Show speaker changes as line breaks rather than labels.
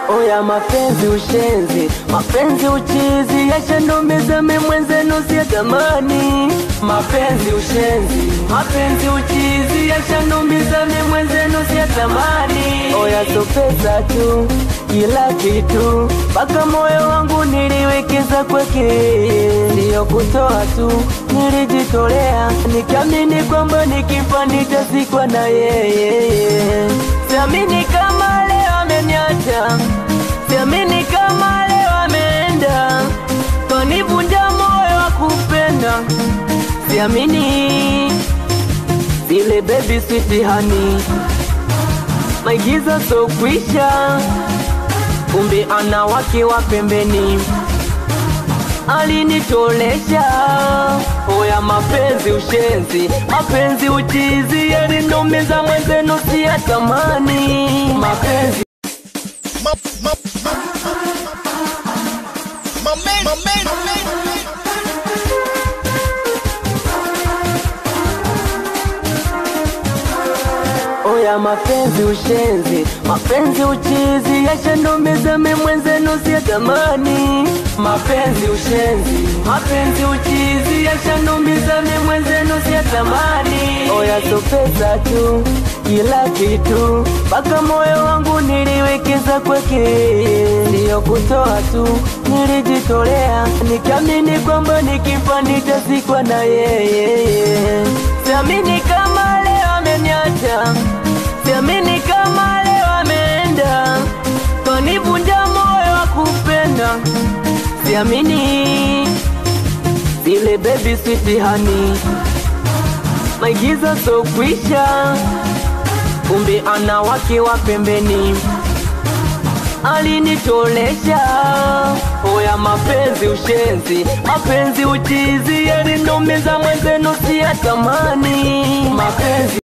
Oya mapenzi ushenzi, mapenzi uchizi, yashanumiza mimi mwenzenu siyatamani. Mapenzi ushenzi, mapenzi uchizi, yashanumiza mimi mwenzenu siyatamani. Oya so pesa tu, kila kitu, mpaka moyo wangu niliwekeza kwake. Ndiyo kutoa tu, nilijitolea, nikiamini kwamba nikifa nitazikwa na yeye. Siamini kama leo ameniacha, siamini kama leo ameenda, kanivunja moyo wa kupenda. Siamini zile baby sweet honey, maigizo so kwisha, kumbe ana wake wa pembeni, alinitolesha. Oya mapenzi ushenzi, mapenzi uchizi, yalinumiza mwenzenu siyatamani. Mapenzi Oya mapenzi ushenzi, mapenzi uchizi, yashanumiza mimi mwenzenu siyatamani. Mapenzi ushenzi, mapenzi uchizi, yashanumiza mimi mwenzenu siyatamani. Oya so pesa tu, kila kitu, mpaka moyo wangu niliwekeza kwake. Ndiyo kutoa tu, nilijitolea, nikiamini kwamba nikifa nitazikwa na yeye. Siamini kama leo ameniacha, siamini kama leo ameenda, kanivunja moyo wa kupenda. Siamini zile baby sweet honey, maigizo so kwisha, kumbe ana wake wa pembeni, alinitolesha. Oya mapenzi ushenzi, mapenzi uchizi, yalinumiza mwenzenu siyatamani. Mapenzi